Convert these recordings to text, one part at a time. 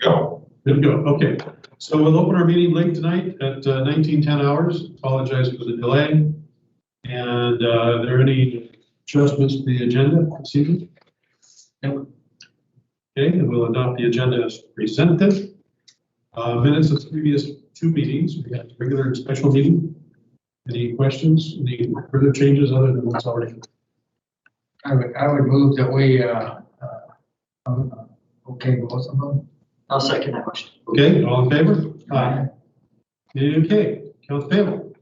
go. Good to go. Okay. So we'll open our meeting late tonight at 19:10 hours. Apologize for the delay. And are there any adjustments to the agenda this evening? Nope. Okay, and we'll adopt the agenda as presented. Minutes of the previous two meetings. We had regular and special meeting. Any questions? Any further changes other than what's already? I would move that we, okay, both of them. I'll second that motion. Okay, all in favor? Aye. Okay, accounts payable.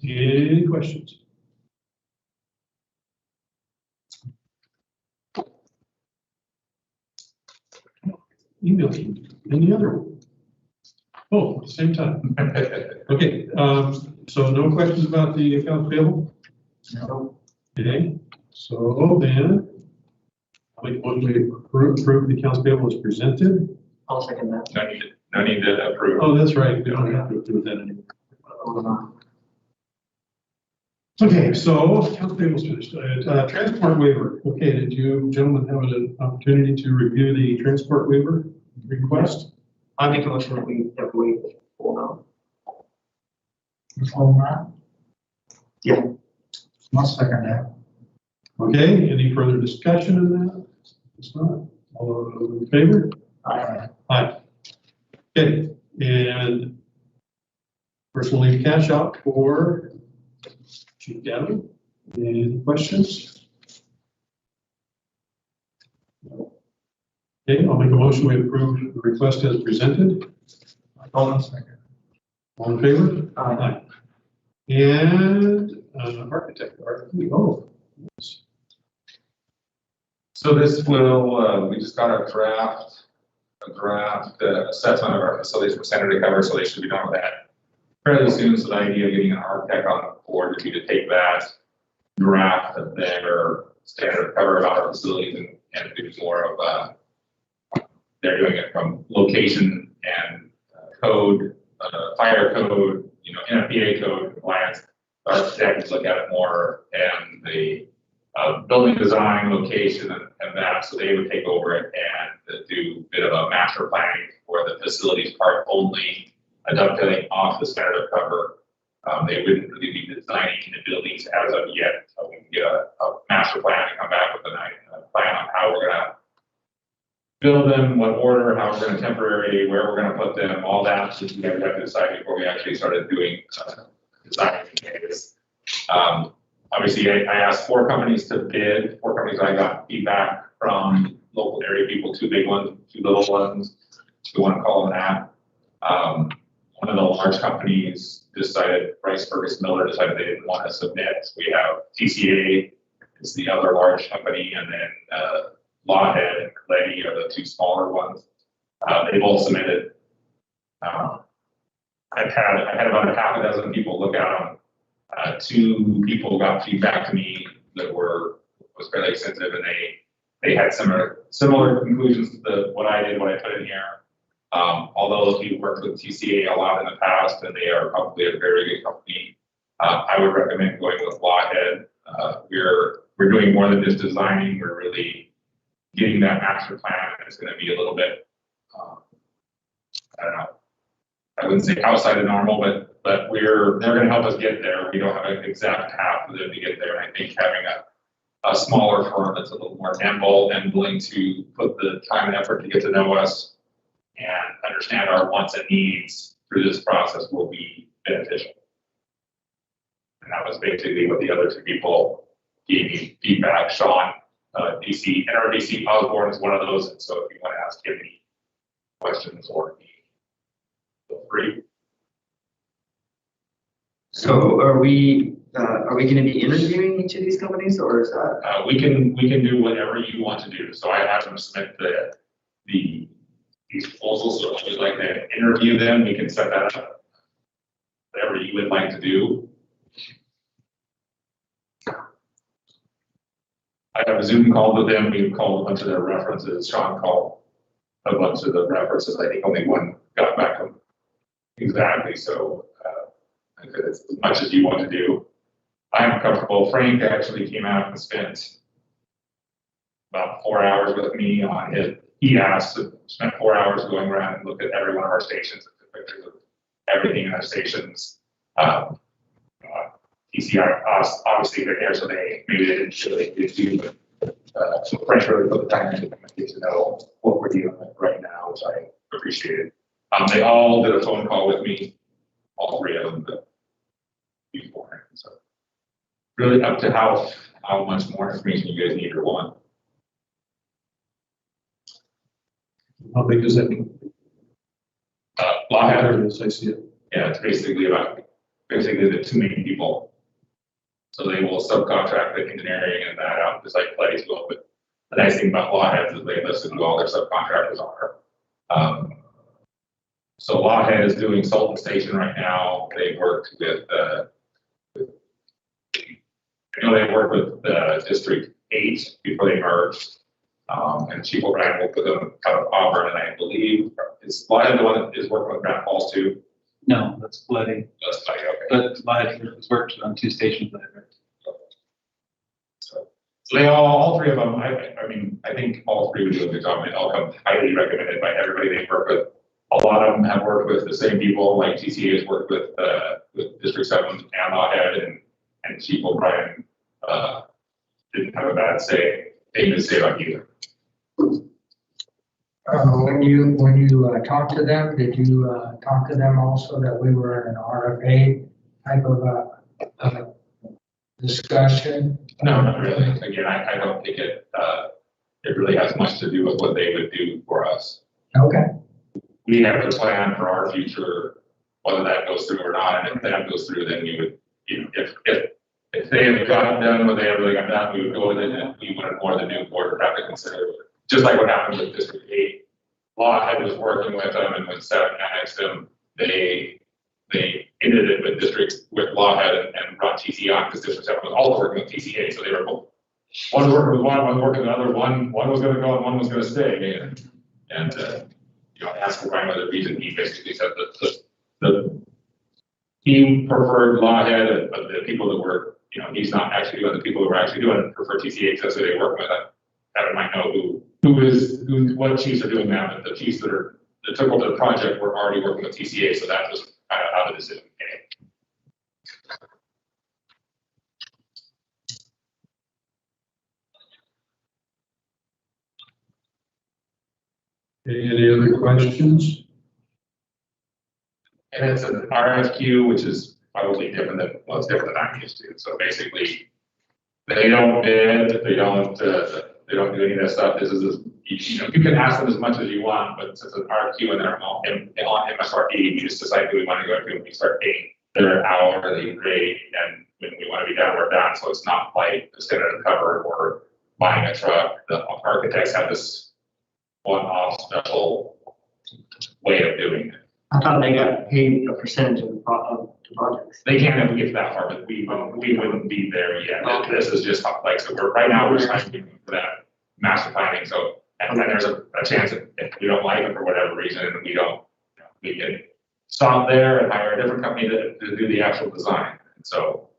Any questions? Email, any other? Oh, at the same time. Okay, so no questions about the accounts payable? No. Okay, so then, I'll make one way approve the accounts payable as presented. I'll second that. No need to approve. Oh, that's right, we don't have to approve that anymore. Hold on. Okay, so accounts payable is finished. Transport waiver. Okay, did you gentlemen have an opportunity to review the transport waiver request? I make a motion that we waive the full amount. Full amount? Yeah. I'll second that. Okay, any further discussion on that? It's not. All those in favor? Aye. Aye. Okay, and personal leave cash out for Chief Gavin. Any questions? Okay, I'll make a motion we approve the request as presented. Hold on a second. All in favor? Aye. And architect, oh. So this will, we just got a draft assessment of our facilities for Senator cover, so they should be done with that fairly soon. So the idea of getting an architect on board would be to take that draft of their standard cover about our facilities and do more of they're doing it from location and code, fire code, NFPA code compliance. The architects look at it more and the building design, location, and that. So they would take over it and do a bit of a master planning for the facilities part only, dovetailing off the standard cover. They wouldn't really be designing the buildings as of yet. So we can get a master plan and come back with a plan on how we're gonna build them, what order, how we're gonna temporary, where we're gonna put them, all that. So we have to decide before we actually started doing design changes. Obviously, I asked 4 companies to bid. 4 companies I got feedback from local area people, 2 big ones, 2 little ones. We want to call them that. One of the large companies decided, Rice Fergus Miller decided they didn't want to submit. We have TCA is the other large company, and then Lawhead and Coletti are the 2 smaller ones. They both submitted. I've had about a half a dozen people look at them. 2 people got feedback to me that was fairly extensive, and they had similar conclusions to what I did, what I put in here. Although if you've worked with TCA a lot in the past, and they are probably a very good company, I would recommend going with Lawhead. We're doing more than just designing. We're really getting that master plan, and it's going to be a little bit, I don't know, I wouldn't say outside of normal, but they're going to help us get there. We don't have an exact path for them to get there. And I think having a smaller firm that's a little more nimble and willing to put the time and effort to get to know us and understand our wants and needs through this process will be beneficial. And that was basically what the other 2 people gave me feedback. Sean, NRDC Osborne is one of those. And so if you want to ask him any questions or feel free. So are we going to be interviewing each of these companies, or is that? We can do whatever you want to do. So I have them submit these proposals. So if you'd like to interview them, we can set that up. Whatever you would like to do. I have a Zoom call with them. We've called a bunch of their references. Sean called a bunch of the references. I think only one got back to him exactly. So it's as much as you want to do. I'm comfortable. Frank actually came out and spent about 4 hours with me on he asked to spend 4 hours going around and look at every one of our stations, and took pictures of everything in our stations. TCI, obviously they're there, so maybe they didn't really do, but so Frank really put the time into get to know what we're dealing with right now, which I appreciated. They all did a phone call with me, all three of them, before. So really up to how much more information you guys need or want. How big is that? Lawhead, There it is, I see it. yeah, it's basically the two main people. So they will subcontract the engineering and that out, just like Pleddy's will. But the nice thing about Lawhead is they listen who all their subcontractors are. So Lawhead is doing Sultan Station right now. They worked with, they worked with District 8 before they merged. And Chief O'Brien worked with them out of Auburn, and I believe is Lawhead the one that is working with Grand Falls too? No, that's Pleddy, That's Pleddy, okay. but Pleddy has worked on 2 stations that I've worked. So they all three of them, I mean, I think all three would do a good job. They all come highly recommended by everybody they work with. A lot of them have worked with the same people, like TCA has worked with District 7 and Lawhead, and Chief O'Brien didn't have a bad thing to say about either. When you talked to them, did you talk to them also that we were in an RFA type of discussion? No, not really. Again, I don't think it really has much to do with what they would do for us. Okay. We have to plan for our future, whether that goes through or not. And if that goes through, then we would, if they have gotten done what they have really got done, we would go with it, and we wanted more than new board would have to consider. Just like what happened with District 8. Lawhead was working with them, and when 7 annexed them, they ended it with Lawhead and brought TCA on, because District 7 was also working with TCA, so they were both, one was working with one working with another, one was gonna go and one was gonna stay, and asked for Brian whether reason, he basically said that the team preferred Lawhead, but the people that were, he's not actually doing, the people that were actually doing it prefer TCA, because that's who they work with. That might know what chiefs are doing now, but the chiefs that took over the project were already working with TCA, so that was kind of how the decision came. Any other questions? And it's an RFQ, which is probably different than, well, it's different than I'm used to. So basically, they don't bid, they don't do any of that stuff. This is, you can ask them as much as you want, but since it's an RFQ and they're on MSRP, you just decide who we want to go to, and we start paying their hourly rate, and when we want to be done, we're done. So it's not like the standard cover or buying a truck. The architects have this one-off special way of doing it. I thought they got paid a percentage of the projects. They can if we get to that far, but we wouldn't be there yet. Okay. This is just like, so right now we're trying to for that master planning. So, and then there's a chance that if we don't like it for whatever reason, and we can stop there and hire a different company to do the actual design. And so,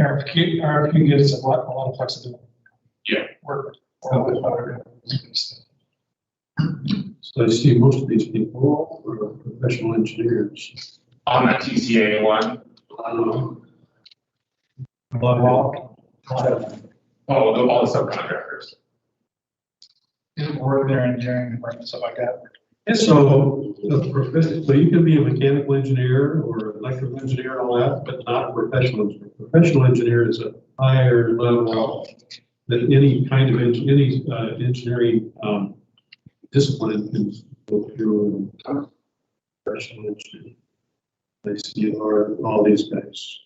RFQ gives a lot of flexibility. yeah. Work. So I see most of these people are professional engineers. On that TCA one, all the subcontractors. Work their engineering department, stuff like that. So you can be a mechanical engineer or electrical engineer and all that, but not a professional engineer. Professional engineer is a higher level than any kind of engineering discipline can go through. Professional engineer. They see all these guys.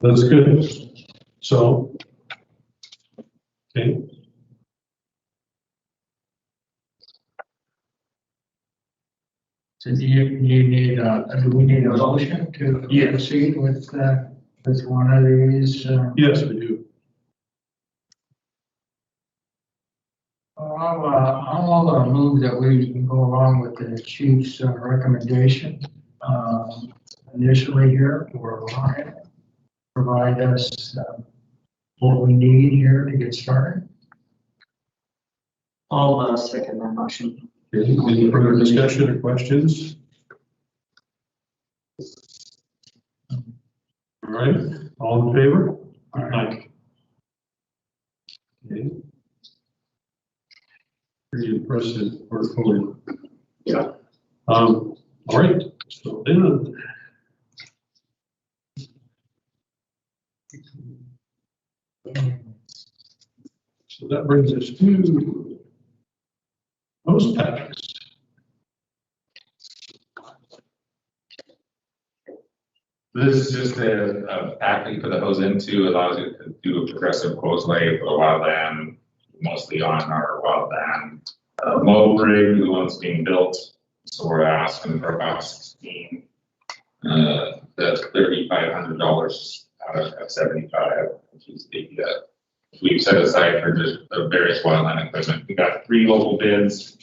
That's good. So, okay. So do we need a motion to proceed with one of these? Yes, we do. I'll move that we can go along with the chief's recommendation initially here for provide us what we need here to get started. I'll second that motion. Okay, any further discussion or questions? All right, all in favor? Aye. Okay. Pretty impressive portfolio. Yeah. All right, so then. So that brings us to post packs. This is just a pack you put the hose into, allows you to do a progressive hose lay for the wildland, mostly on our wildland. Mow rig, the one's being built, so we're asking for about 16. That's $3,500 out of 75, which is the, we've set aside for just the various wildland equipment. We got 3 local bids.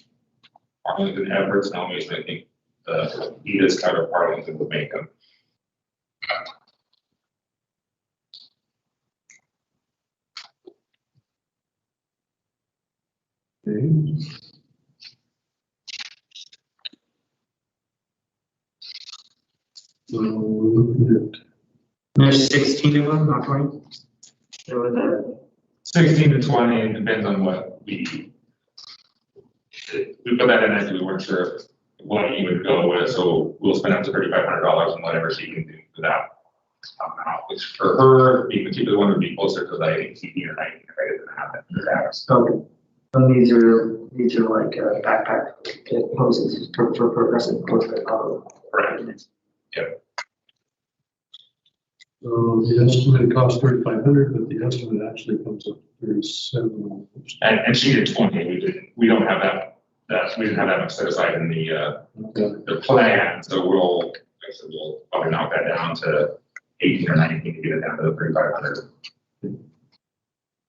Arlington efforts, and always I think the Edith's out of Arlington would make them. Okay. So we're looking at There's 16 of them, not 20? There was a 16 to 20, it depends on what we put that in as we weren't sure what he would go with, so we'll spend up to $3,500 on whatever she can do for that amount, which for her, being the cheapest one would be closer to like 18 or 19 if I didn't have that in the house. Okay. So these are like backpack hoses for progressive hose. Correct. So the estimated cost 3,500, but the estimate actually comes up to 37. And she did 20, we don't have we didn't have that much set aside in the plan, so we'll probably knock that down to 18 or 19 to get it down to the 3,500.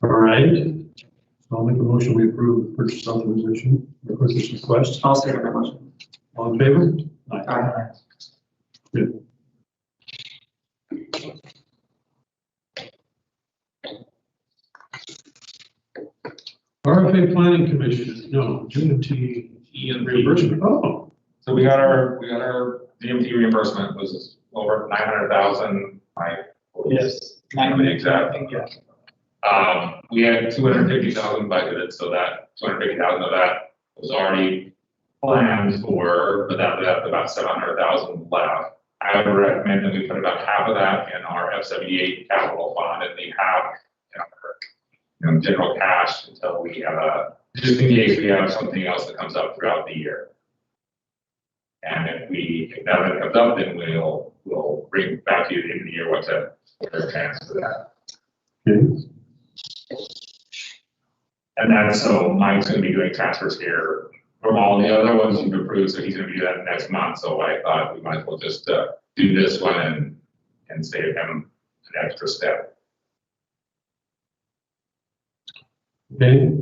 All right. So I'll make a motion, we approve the purchase authorization, the purchase request. I'll second that motion. All in favor? Aye. Good. RFA Planning Commission, no, GMT reimbursement. Oh, So we got our DMT reimbursement was over 900,000. Yes. To be exact. Yes. We had 250,000 budgeted, so that 250,000 of that was already planned for, but that left about 700,000 left. I would recommend that we put about half of that in our F78 capital fund and leave half in our, general cash until we have just in case we have something else that comes up throughout the year. And if that comes up, then we'll bring back to you at the end of the year what the transfer that. okay. And that's so Mike's gonna be doing transfers here from all the other ones you've approved, so he's gonna do that next month, so I thought we might as well just do this one and save him an extra step. Okay,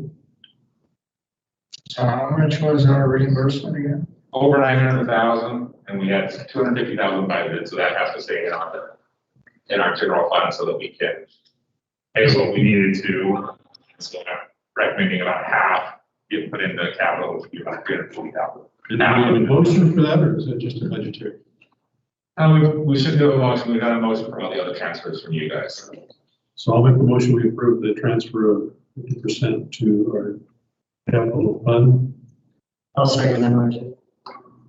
So how much was our reimbursement again? Over 900,000, and we had 250,000 budgeted, so that has to stay in our general fund so that we can pay what we needed to. So I'm recommending about half get put into capital, which would be about 340,000. did we have a motion for that, or is that just a budgetary? We should do a motion, we got a motion for all the other transfers from you guys. So I'll make a motion, we approve the transfer of 50% to our capital fund. I'll second that motion.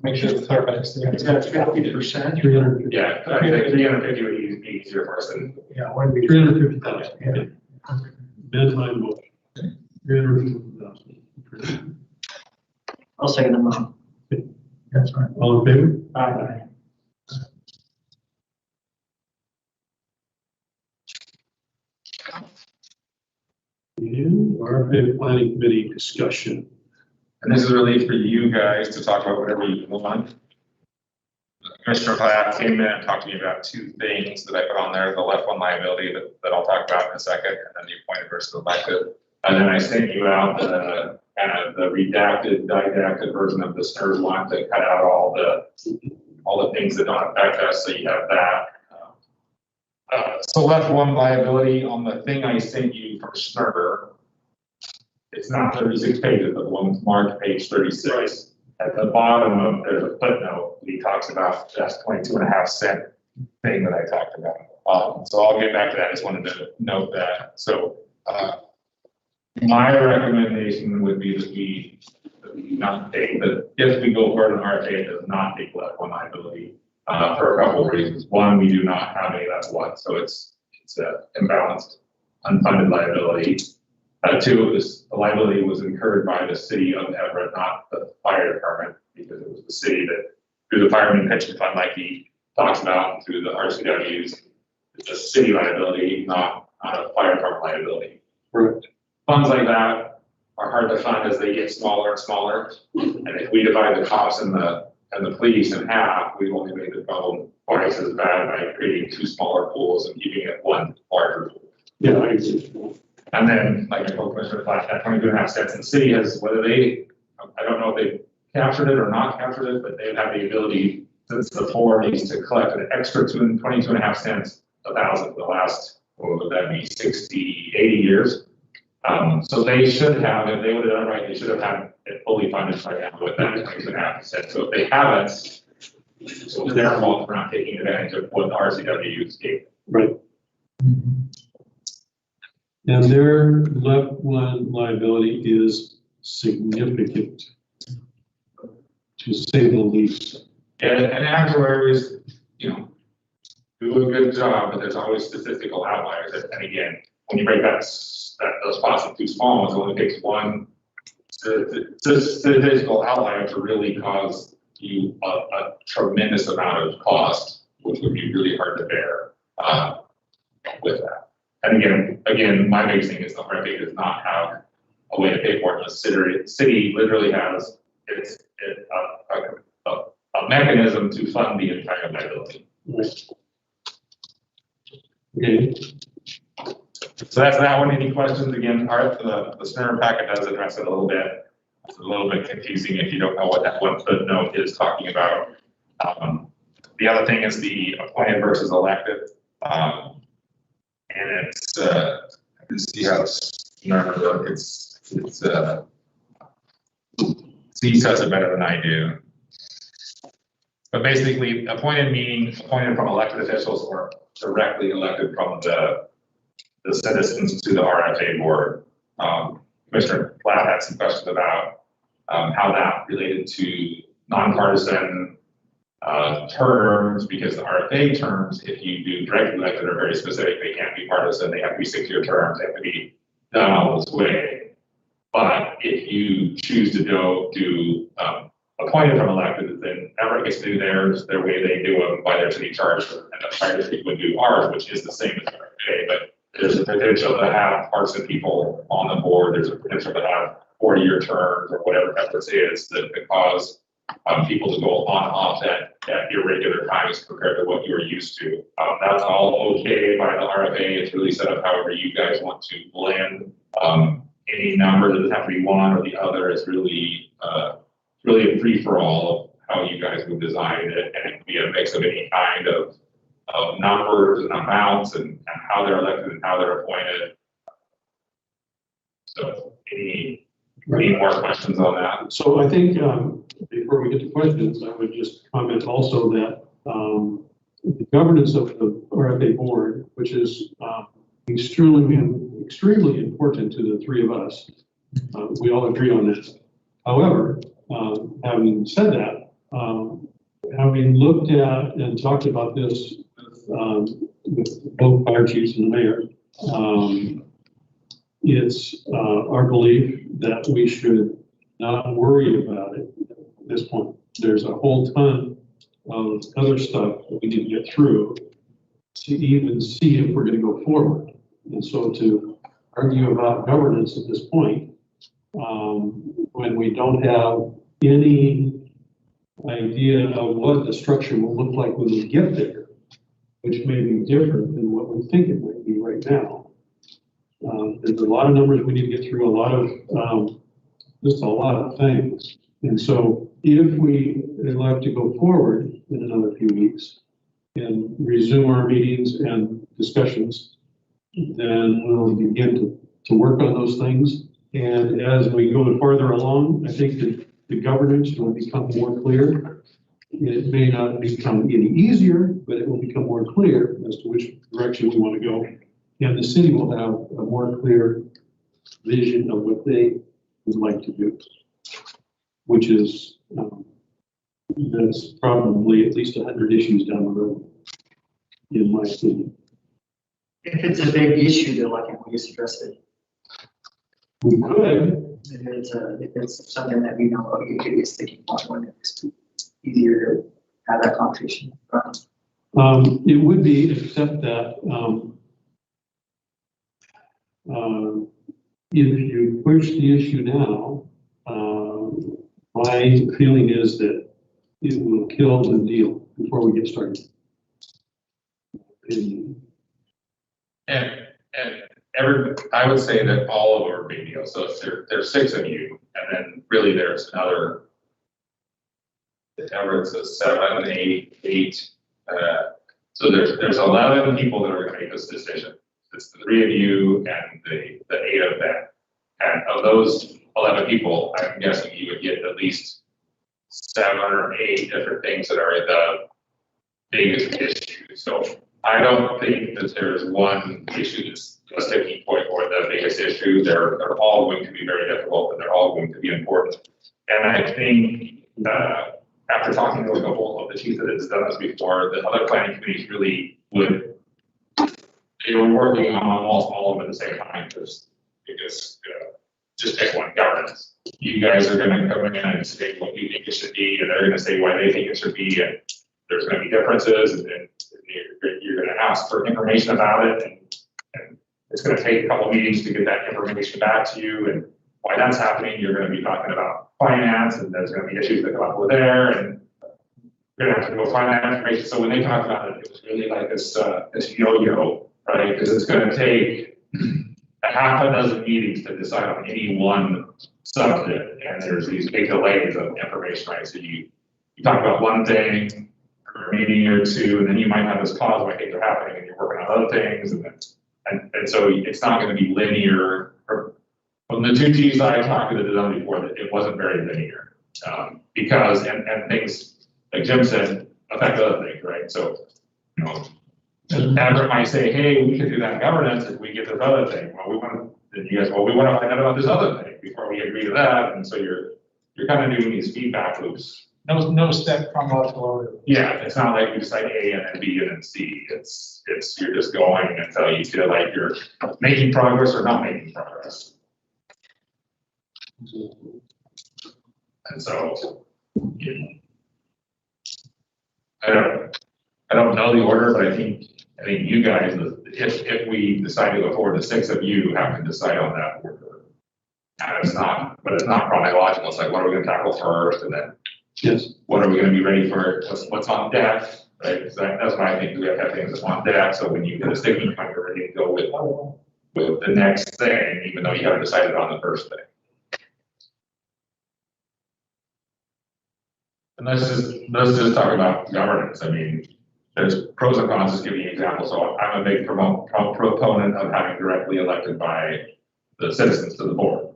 Make sure it's clarified. Is that 50%? 350. Yeah, I think 350 would be easier for us than. Yeah, what would be? 350,000. Yeah. Okay. Amend my motion. 350,000. I'll second that motion. That's right. All in favor? Aye. And RFA Planning Committee discussion. And this is really for you guys to talk about whatever you want. Commissioner Platt came in and talked to me about 2 things that I put on there, the left one liability that I'll talk about in a second, and then the appointed versus elected. And then I sent you out the kind of the redacted, didacted version of the STIR one to cut out all the things that don't affect us, so you have that. So that's one liability on the thing I sent you from Schnurr. It's not 36 pages, but the one that's marked page 36. At the bottom of, there's a footnote, he talks about that 22.5 cent thing that I talked about. So I'll get back to that, I just wanted to note that. So, my recommendation would be that we not take, that if we go for an RFA, it does not take level one liability, for a couple of reasons. One, we do not have any level one, so it's a imbalanced, unfunded liability. Two, the liability was incurred by the city of Everett, not the fire department, because it was the city that, through the fireman pension fund, like he talks about, through the RCWs, it's a city liability, not a fire department liability. Right. Funds like that are hard to fund as they get smaller and smaller. And if we divide the cops and the police in half, we've only made the problem twice as bad by creating two smaller pools and keeping it one larger pool. Yeah, I agree. And then, like I told Commissioner Flash, that 22.5 cents, and the city has, whether they, I don't know if they captured it or not captured it, but they've had the ability since the 40s to collect an extra 22.5 cents a thousand for the last, what would that be, 60, 80 years. So they should have, if they would have done it right, they should have had it fully funded by now with that 22.5 cents. So if they haven't, so it's their fault for not taking advantage of what the RCWs gave. Right. And their level one liability is significant, to say the least. And actuaries, you know, do a good job, but there's always statistical outliers. And again, when you break those spots into small ones, it only takes one statistical outlier to really cause you a tremendous amount of cost, which would be really hard to bear with that. And again, my biggest thing is the RFA does not have a way to pay for it. The city literally has a mechanism to fund the entire liability. Okay. So that's that one. Any questions? Again, the Schnurr packet does address it a little bit. It's a little bit confusing if you don't know what that one footnote is talking about. The other thing is the appointed versus elected. And it's, I can see how Schnurr, he says it better than I do. But basically, appointed meaning appointed from elected officials or directly elected from the citizens to the RFA board. Commissioner Platt had some questions about how that related to nonpartisan terms, because the RFA terms, if you do directly elected, are very specific. They can't be partisan. They have to be 6-year terms. They have to be done all this way. But if you choose to do appointed from elected, then Everett gets to do theirs, their way they do them by their city charter, and the fire district would do ours, which is the same as RFA. But there's a potential to have partisan people on the board. There's a potential to have 40-year terms or whatever Everett's is that could cause people to go on and off at irregular times compared to what you're used to. That's all okay by the RFA. It's really set up however you guys want to blend. Any number doesn't have to be one or the other. It's really a free for all of how you guys would design it, and it could be a mix of any kind of numbers and amounts and how they're elected and how they're appointed. So any more questions on that? So I think before we get to questions, I would just comment also that the governance of the RFA board, which is extremely important to the three of us, we all agree on this. However, having said that, having looked at and talked about this with both fire chiefs and the mayor, it's our belief that we should not worry about it at this point. There's a whole ton of other stuff that we need to get through to even see if we're going to go forward. And so to argue about governance at this point, when we don't have any idea of what the structure will look like when we get there, which may be different than what we think it might be right now. There's a lot of numbers we need to get through, just a lot of things. And so if we elect to go forward in another few weeks, and resume our meetings and discussions, then we'll begin to work on those things. And as we go farther along, I think that the governance will become more clear. It may not become any easier, but it will become more clear as to which direction we want to go. And the city will have a more clear vision of what they would like to do, which is, that's probably at least 100 issues down the road, in my opinion. If it's a big issue, though, why can't we just address it? We could, If it's something that we know, you could be a sticking point, when it's easier to have that conversation. it would be, except that, if you push the issue now, my feeling is that it will kill the deal before we get started. And I would say that all of our big deals, so there's 6 of you, and then really there's another, it's a 7, 8, so there's 11 people that are gonna make this decision. It's the 3 of you and the 8 of them. And of those 11 people, I'm guessing you would get at least 7 or 8 different things that are the biggest issue. So I don't think that there's one issue that's a sticking point or the biggest issue. They're all going to be very difficult, and they're all going to be important. And I think after talking to a couple of the chiefs that has done this before, the other planning committees really would, they were working on almost all of them at the same time, because just pick one, governance. You guys are gonna come in and say what you think it should be, and they're gonna say why they think it should be, and there's gonna be differences, and then you're gonna ask for information about it, and it's gonna take a couple meetings to get that information back to you, and why that's happening, you're gonna be talking about finance, and there's gonna be issues that come up over there, and you're gonna have to go find that information. So when they talked about it, it was really like this yo-yo, right? Because it's gonna take a half a dozen meetings to decide on any one subject, and there's these big delays of information, right? So you talk about one thing for a meeting or two, and then you might have this pause why things are happening, and you're working on other things, and so it's not gonna be linear. From the 2 Gs I talked to that did done before, that it wasn't very linear, because and things like Jim said affect other things, right? So, Everett might say, hey, we could do that governance if we get this other thing. Well, we want to find out about this other thing before we agree to that. And so you're kind of doing these feedback loops. No step chronological order. Yeah, it's not like you decide A and then B and then C. It's you're just going until you feel like you're making progress or not making progress. And so, I don't know the order, but I think you guys, if we decide to go forward, the 6 of you have to decide on that order. And it's not chronological. It's like, what are we gonna tackle first? And then, yes, what are we gonna be ready for? What's on deck, right? Because that's why I think we have to have things on deck. So when you get a sticking point, you're ready to go with the next thing, even though you haven't decided on the first thing. And let's just talk about governance. I mean, there's pros and cons. Just give you an example. So I'm a big proponent of having directly elected by the citizens to the board.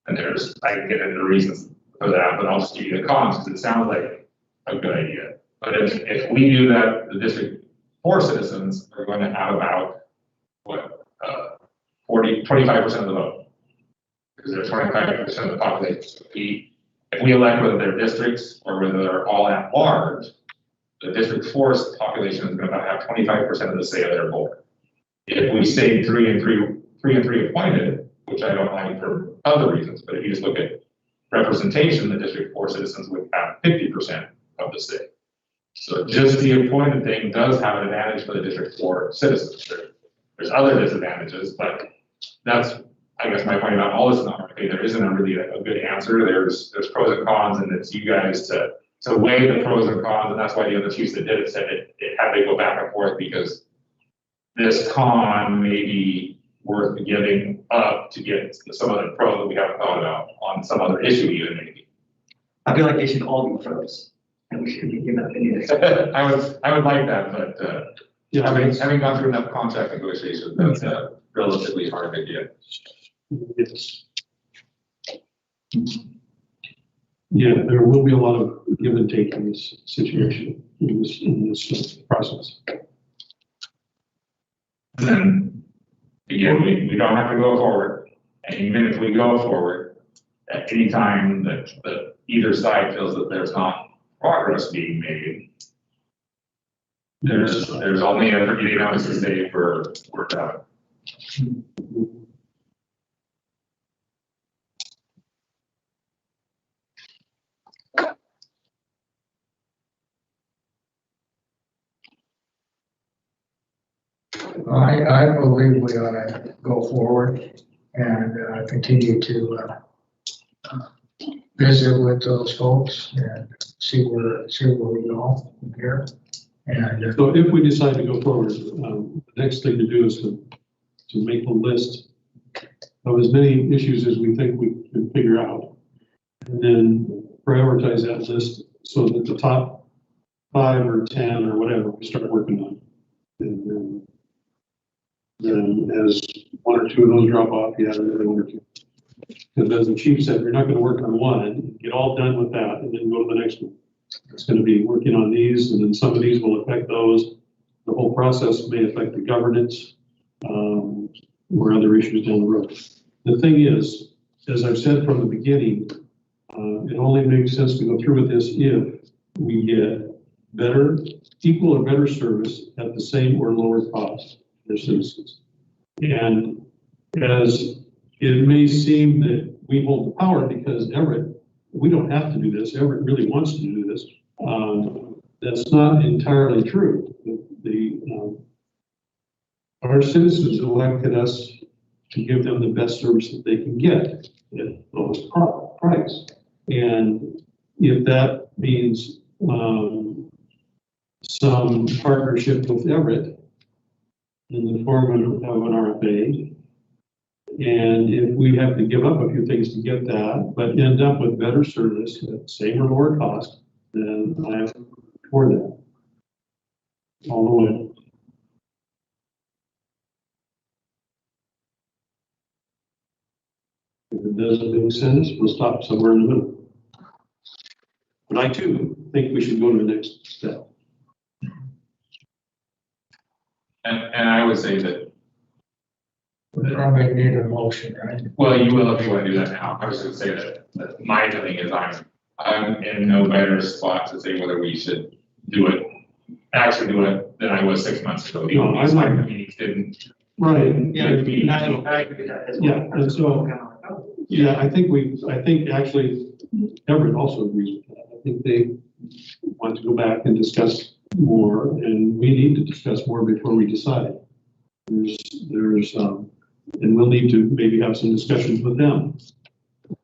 And I can get into the reasons for that, but I'll just give you the cons because it sounds like a good idea. But if we do that, the District 4 citizens are going to have about, 25% of the vote. Because they're 25% of the population. So if we elect whether they're districts or whether they're all at large, the District 4's population is going to have 25% of the say of their board. If we say 3 and 3 appointed, which I don't like for other reasons, but if you just look at representation, the District 4 citizens would have 50% of the say. So just the appointed thing does have an advantage for the District 4 citizens. There's other disadvantages, but that's, I guess, my point about all this. There isn't really a good answer. There's pros and cons, and it's you guys to weigh the pros and cons, and that's why the other chiefs that did it said it had to go back and forth because this con may be worth giving up to get some of the pros that we haven't thought about on some other issue even maybe. I feel like they should all be pros. and we should be giving up anything. I would like that, but, Yeah, having gone through enough contract negotiations, that's, relatively hard to get. yes. Yeah, there will be a lot of give and take in this situation, in this process. Then, again, we don't have to go forward, and even if we go forward, at any time that either side feels that there's not progress being made, there's only a 30-day notice to say we're done. I believe we ought to go forward and continue to visit with those folks and see where we go from here. And So if we decide to go forward, the next thing to do is to make a list of as many issues as we think we can figure out. And then prioritize that list so that the top 5 or 10 or whatever we start working on. And then as 1 or 2 of those drop off, you add another 1 or 2. Because as the chief said, you're not going to work on one, get all done with that, and then go to the next one. It's going to be working on these, and then some of these will affect those. The whole process may affect the governance, or other issues down the road. The thing is, as I've said from the beginning, it only makes sense to go through with this if we get better, equal or better service at the same or lower cost for citizens. And as it may seem that we hold the power because Everett, we don't have to do this, Everett really wants to do this. That's not entirely true. Our citizens elected us to give them the best service that they can get at the lowest price. And if that means some partnership with Everett in the form of an RFA, and if we have to give up a few things to get that, but end up with better service at same or lower cost, then I am for that. Although if it doesn't make sense, we'll stop somewhere in the middle. But I too think we should go to the next step. And I would say that, we probably need a motion, right? well, you will if you want to do that now. I was going to say that my feeling is I'm in no better spot to say whether we should actually do it than I was 6 months ago. The No, only I'm not- the meetings didn't. Right. Yeah, I agree with that as well. Yeah, and so- Yeah, I think actually Everett also agrees with that. I think they want to go back and discuss more, and we need to discuss more before we decide. And we'll need to maybe have some discussions with them.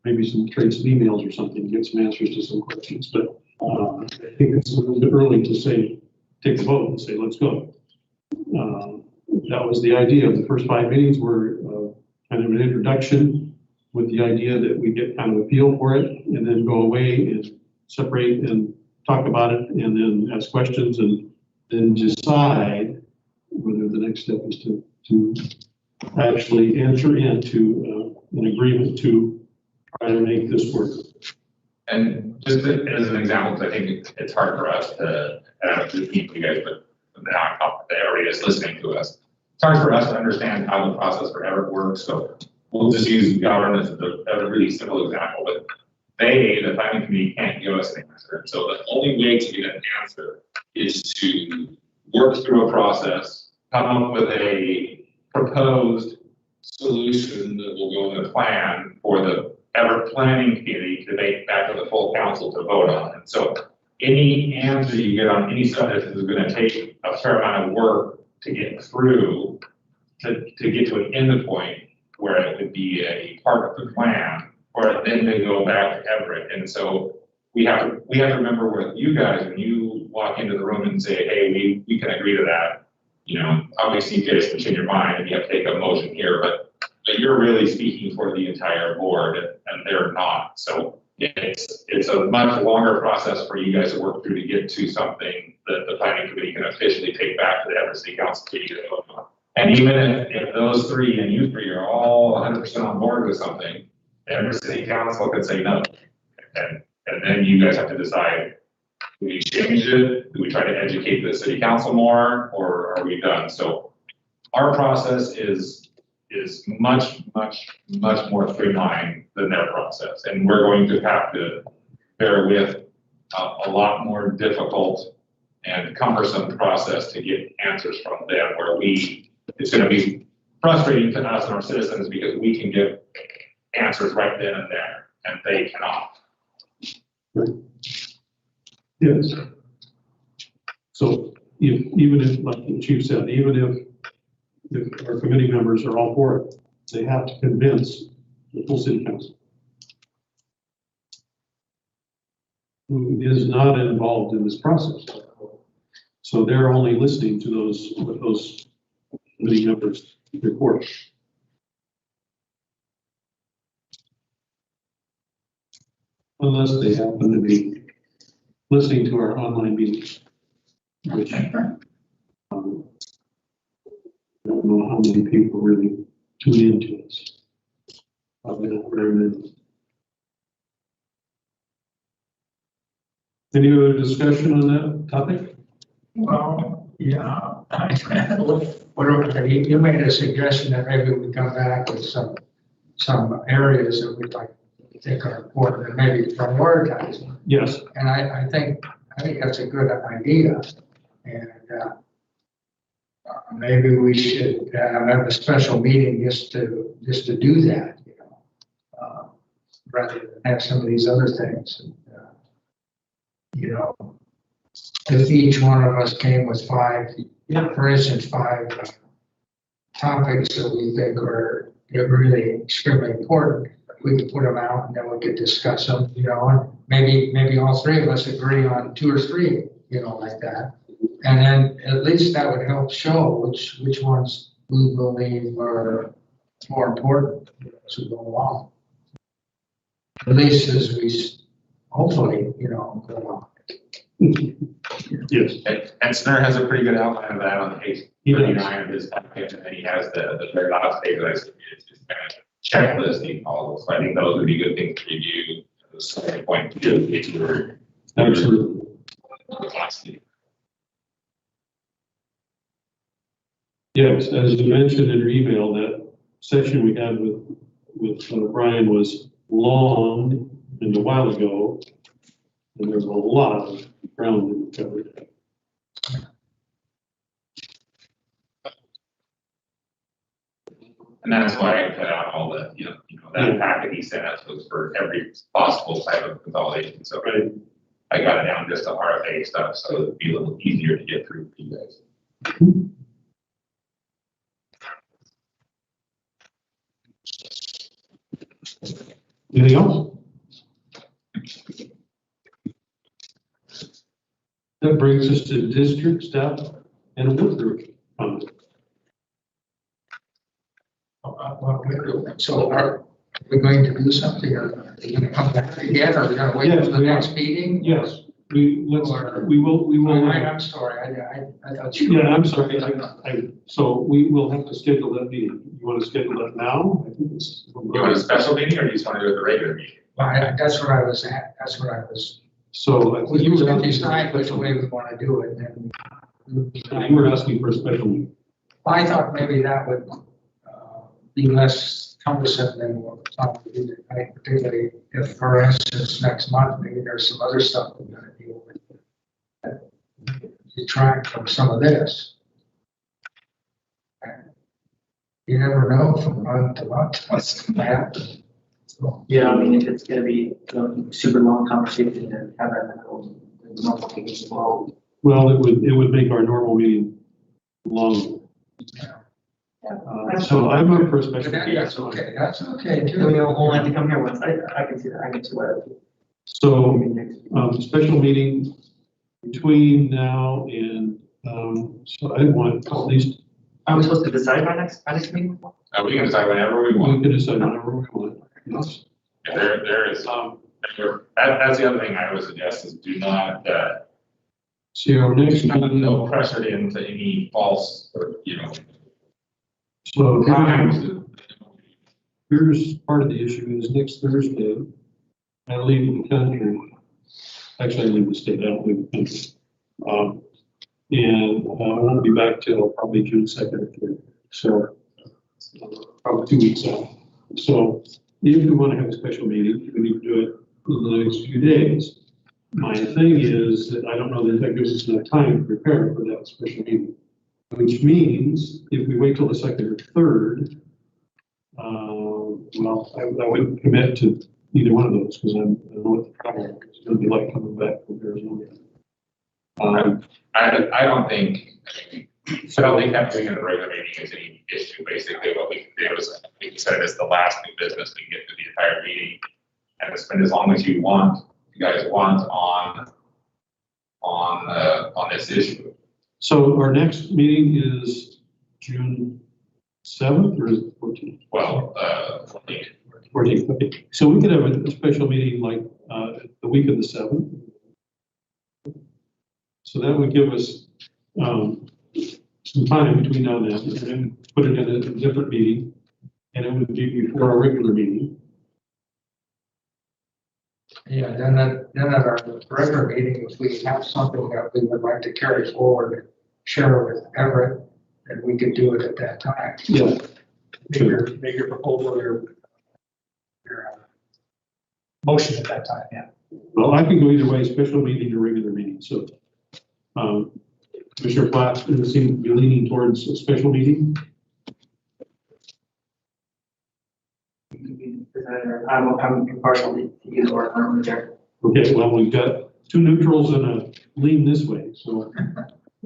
Maybe some trade some emails or something, get some answers to some questions, but I think it's a little bit early to say, take the vote and say, let's go. That was the idea. The first 5 meetings were kind of an introduction with the idea that we get kind of a feel for it and then go away and separate and talk about it and then ask questions and then decide whether the next step is to actually enter into an agreement to try to make this work. And just as an example, 'cause I think it's hard for us to, I don't know if it's easy for you guys, but now I'm talking to everybody that's listening to us. It's hard for us to understand how the process for Everett works, so we'll just use governance as a really simple example, but the planning committee can't give us an answer. So the only way to get an answer is to work through a process, come up with a proposed solution that will go in the plan for the Everett Planning Committee to make back to the full council to vote on. And so any answer you get on any subject is going to take a fair amount of work to get through to get to an end point where it would be a part of the plan, or then they go back to Everett. And so we have to remember with you guys, when you walk into the room and say, hey, we can agree to that, you know, obviously you guys can change your mind and you have to take a motion here, but you're really speaking for the entire board and they're not. So it's a much longer process for you guys to work through to get to something that the planning committee can officially take back to the Everett City Council meeting. And even if those three and you three are all 100% on board with something, the Everett City Council could say no. And then you guys have to decide, do we change it? Do we try to educate the city council more, or are we done? So our process is much more streamlined than their process. And we're going to have to bear with a lot more difficult and cumbersome process to get answers from them, where it's going to be frustrating to us and our citizens because we can give answers right then and there, and they cannot. Yes. So even if, like the chief said, even if our committee members are all for it, they have to convince the full city council, who is not involved in this process. So they're only listening to what those committee members report. Unless they happen to be listening to our online meetings, which I don't know how many people really tune into us. Probably not very many. Any other discussion on that topic? Well, yeah. Whatever, you made a suggestion that maybe we come back with some areas that we'd like to think are important and maybe prioritize them. Yes. And I think that's a good idea. And maybe we should have a special meeting just to do that, you know, rather than have some of these other things. And, you know, if each one of us came with five, for instance, five topics that we think are really extremely important, we could put them out and then we could discuss them, you know, and maybe all three of us agree on two or three, you know, like that. And then at least that would help show which ones we believe are more important as we go along. At least as we hopefully, you know, go along. Yes. And Snur has a pretty good outline of that on page 39 of his package, and then he has the very last page that I submitted, just kind of checklisting all those. So I think those would be good things to review. The second point to do if you were Absolutely. Yes, as you mentioned in your email, that session we had with Brian was long and a while ago, and there's a lot of ground to be covered. And that's why I put out all the, that packet he sent us was for every possible type of consolidation. So I got it down just to RFA stuff, so it'd be a little easier to get through for you guys. Anything else? That brings us to district staff and a work group comment. So are we going to do something, or are we going to come back again, or are we going to wait Yes, for the we are. next meeting? Yes, we will. I'm sorry, I thought you. Yeah, I'm sorry. So we will have to schedule that meeting. You want to schedule that now? I think it's. You want a special meeting, or you just want to do it the regular meeting? That's what I was at, that's what I was. So I think We you were will asking decide for a which special way meeting. we want to do it, and then. You were asking for a special meeting. I thought maybe that would be less cumbersome than what we're talking about tonight, particularly if, for instance, next month, maybe there's some other stuff we're gonna deal with. Detract from some of this. You never know from month to month what's gonna happen. So, Yeah, I mean, if it's gonna be a super long conversation and have that normal meeting as well. Well, it would make our normal meeting long. So I'm up for a special but meeting. that's okay, that's okay I mean, too. we'll have to come here once, I can see that, I can see what. So, special meeting between now and, so I want at least, Are we supposed to decide by next meeting? We can decide whenever we we want. can decide whenever we want. Yes. There is, That's the other thing I would suggest is do not, See, our next no meeting, pressure into any false, or, so times. here's part of the issue is next Thursday, I leave the country. Actually, I leave the state, I don't leave the country. And I won't be back till probably June 2nd or 3rd. So probably 2 weeks out. So if we want to have a special meeting, we need to do it in the next few days. My thing is that I don't know that gives us enough time to prepare for that special meeting. Which means if we wait till the 2nd or 3rd, well, I wouldn't commit to either one of those because I don't know what the travel is going to be like coming back from Arizona. I don't think having a regular meeting is any issue. Basically, what we did was, we said it's the last new business, we get to the entire meeting. And spend as long as you guys want on this issue. So our next meeting is June 7th or is it 14th? Well, 14th, okay. So we could have a special meeting like the week of the 7th. So that would give us some time between now and then put it in a different meeting. And it would be before our regular meeting. Yeah, then at our regular meeting, if we have something that we would like to carry forward, and share with Everett, then we could do it at that time. Yeah. Make your proposal, your motion at that time, yeah. Well, I can go either way, special meeting or regular meeting. So Commissioner Platt seems to be leaning towards a special meeting. I'm impartial to either or, I don't care. Okay, well, we've got two neutrals and a lean this way, so,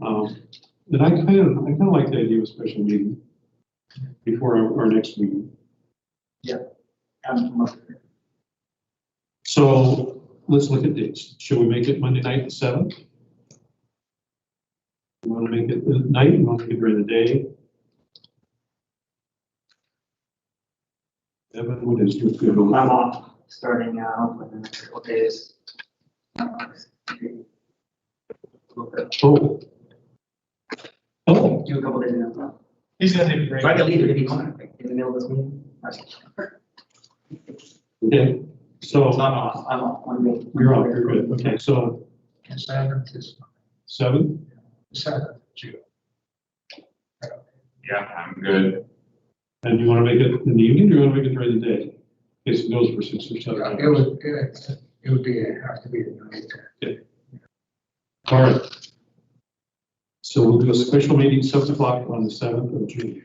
and I kind of like the idea of a special meeting before our next meeting. So let's look at dates. Shall we make it Monday night the 7th? You want to make it at night? You want to make it during the day? Evan, what is your good? I'm off starting now for the next couple days. Oh. Oh, Do a couple days now. He's gonna take a break. So I can leave it if you want, like, in the middle of this meeting. okay. So So I'm off, I'm good. you're off, you're good. Okay, so And 7th is 7th? 7th June. yeah, I'm good. And you want to make it in the evening or you want to make it during the day? In case it goes for 6 or 7 hours. It would have to be at night. Okay. All right. So we'll do a special meeting 7 o'clock on the 7th of June.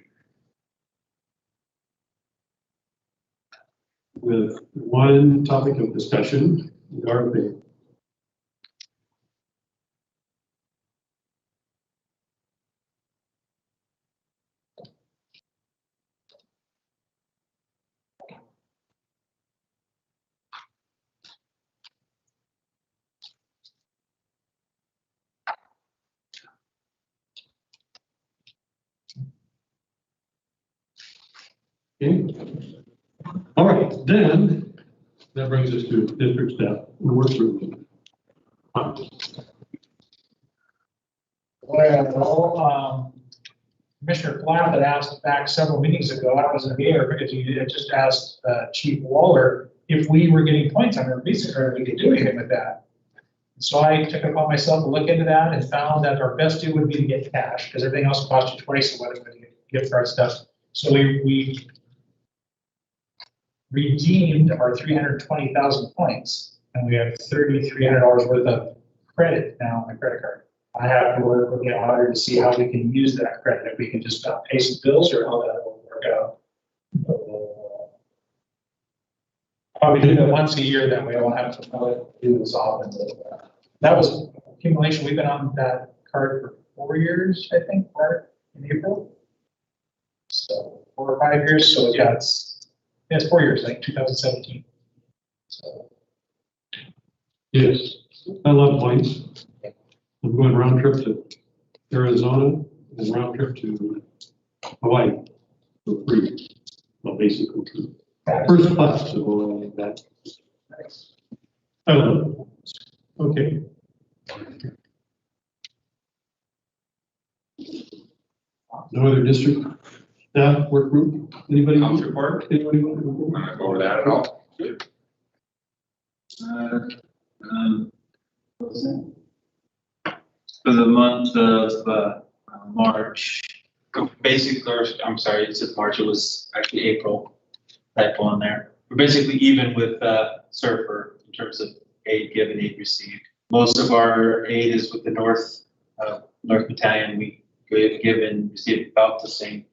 With one topic of discussion, regarding okay. All right, then that brings us to district staff and work group. Well, Commissioner Platt had asked back several meetings ago, I wasn't here because he had just asked Chief Waller if we were getting points on our Visa card, we could do anything with that. So I took it upon myself to look into that and found that our best deal would be to get cash because everything else costs you twice what it would gift card stuff. So we redeemed our 320,000 points and we have $3,300 worth of credit now on my credit card. I have to work with the auditor to see how we can use that credit, if we can just pay some bills or how that will work out. Probably do that once a year, that way I won't have to do this often. That was accumulation, we've been on that card for 4 years, I think, right, in April. So 4 or 5 years, so yeah, it's 4 years, like 2017. So. Yes, I love points. I'm going round trip to Arizona and round trip to Hawaii for free. Well, basically, first class, so that. Oh, okay. No other district staff work group? Anybody? House report, Anybody want to report? want to go over that at all? What was it? For the month of March, basically, or I'm sorry, it said March, it was actually April, typo on there. We're basically even with Surfer in terms of aid given, aid received. Most of our aid is with the North Battalion. We give and receive about the same,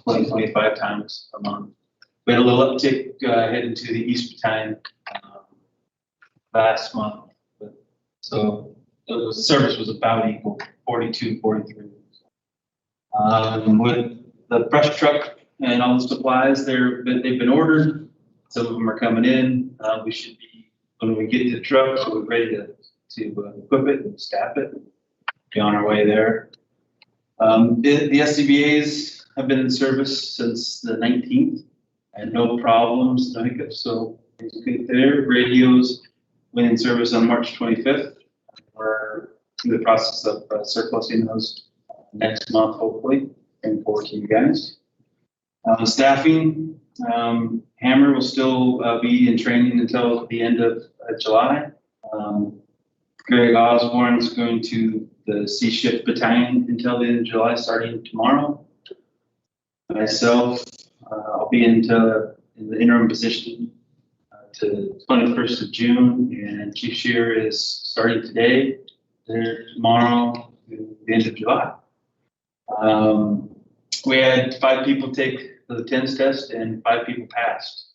25 times a month. We had a little uptick heading to the East Battalion last month. So the service was about equal, 42, 43. With the brush truck and all the supplies, they've been ordered. Some of them are coming in. We should be, when we get the truck, we're ready to equip it and staff it. Be on our way there. The SCBA's have been in service since the 19th and no problems, no hiccups. So it's good there. Radios went in service on March 25th. We're in the process of surplusing those next month, hopefully. Looking forward to you guys. Staffing, Hammer will still be in training until the end of July. Greg Osborne is going to the C Shift Battalion until the end of July, starting tomorrow. Myself, I'll be in the interim position to 21st of June, and Chief Shear is starting today, tomorrow, to the end of July. We had 5 people take the TENS test and 5 people passed.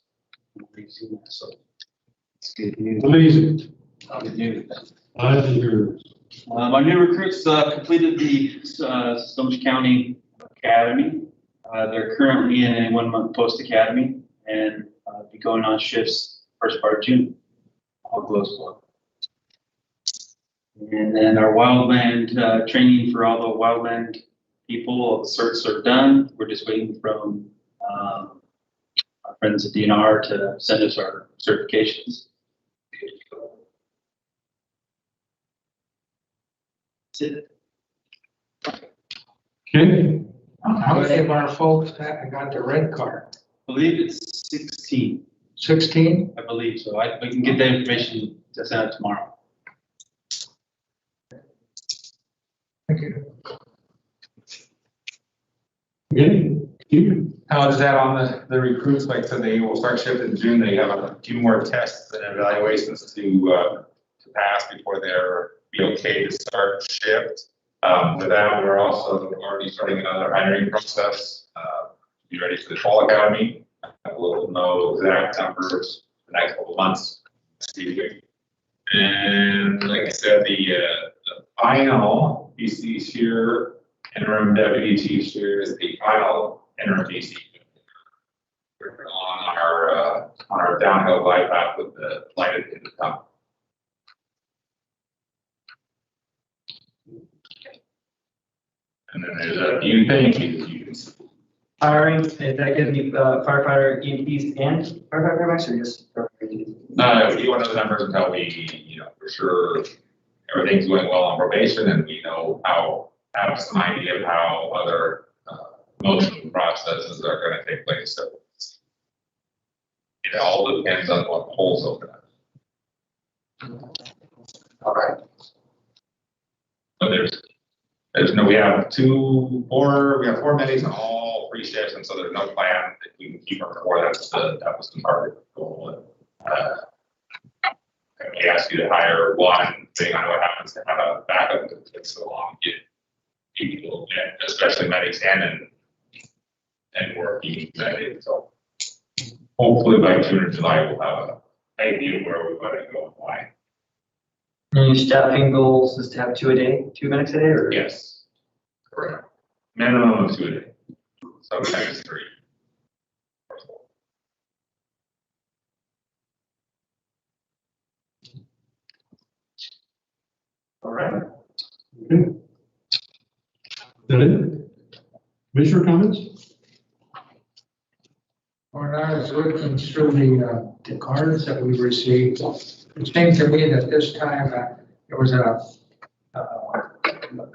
So it's good news. Amazing. Good news. I hear. Our new recruits completed the Snohomish County Academy. They're currently in a 1-month post academy and be going on shifts first part of June. All goes well. And then our wildland training for all the wildland people, all the certs are done. We're just waiting from our friends at DNR to send us our certifications. That's it. Okay. How many of our folks have got the red card? I believe it's 16. 16? I believe so. We can get that information to send out tomorrow. Thank you. Okay. You. How is that on the recruits? Like, so they will start shift in June. They have a few more tests and evaluations to pass before they're be okay to start shift. With that, we're also already starting another hiring process. Be ready for the fall academy. We'll know exact numbers the next couple of months. And like I said, the final BC Shear interim deputy chief shear is the final interim BC. We're on our downhill glide path with the lighted in the top. And then there's a few things. Hiring, is that gonna be firefighter, EMTs and firefighter paramedics or just? We want those numbers until we, for sure everything's going well on probation and we know have some idea of how other motion processes are going to take place. So it all depends on what holes open up. All right. So we have 4 medics on all 3 shifts, and so there's no plan that we can keep our 4. That was the target goal. We ask you to hire 1, depending on what happens, to have a backup that takes so long. Get people, especially medics and working medics. So hopefully by June or July we'll have an idea where we want to go and why. And your staffing goals is to have 2 a day, 2 medics a day, or? Yes, correct. Minimum of 2 a day. Sometimes 3. All right. Okay. Is that it? Commissioner comments? When I was looking through the cards that we received, it seemed to me that this time there was it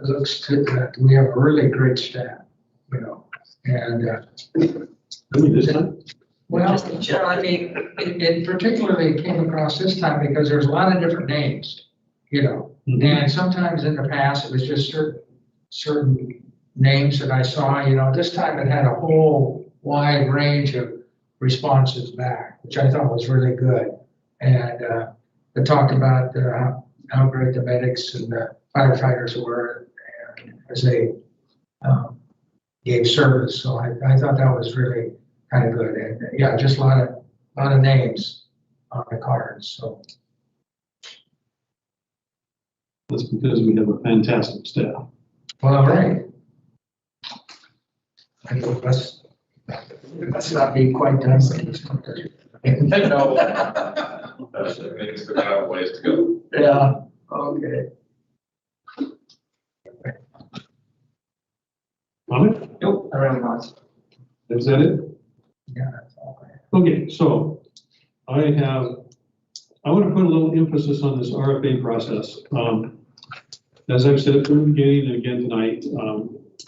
looks to, that we have a really great staff, you know, and I mean, this time, well, I mean, it particularly came across this time because there's a lot of different names, you know. And sometimes in the past, it was just certain names that I saw, you know. This time it had a whole wide range of responses back, which I thought was really good. And it talked about how great the medics and the firefighters were as they gave service. So I thought that was really kind of good. And yeah, just a lot of names on the cards. So that's because we have a fantastic staff. well, right. I know let's not be quite done with this one. No. That's it, maybe still got a ways to go. Yeah, okay. Comment? Nope, I really not. Is that it? Yeah, that's all right. Okay, so I want to put a little emphasis on this RFA process. As I've said from the beginning and again tonight,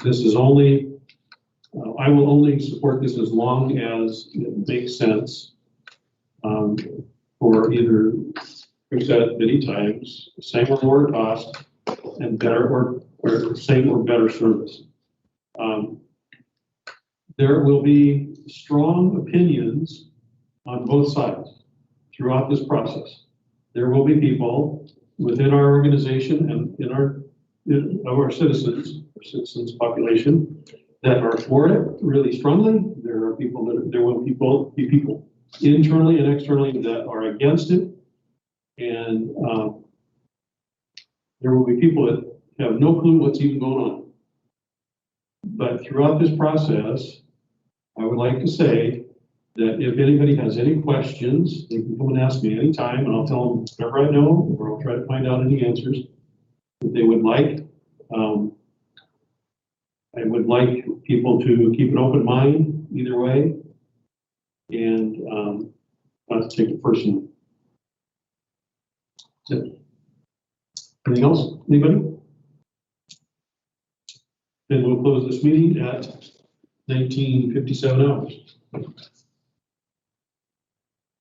this is only, I will only support this as long as it makes sense for either, we've said many times, same or more cost and better or same or better service. There will be strong opinions on both sides throughout this process. There will be people within our organization and in our citizens population that are for it really strongly. There are people there will be people internally and externally that are against it. And there will be people that have no clue what's even going on. But throughout this process, I would like to say that if anybody has any questions, they can come and ask me anytime, and I'll tell them whatever I know, or I'll try to find out any answers that they would like. I would like people to keep an open mind either way, and not to take it personally. That's it. Anything else? Anybody? Then we'll close this meeting at 19:57 hours.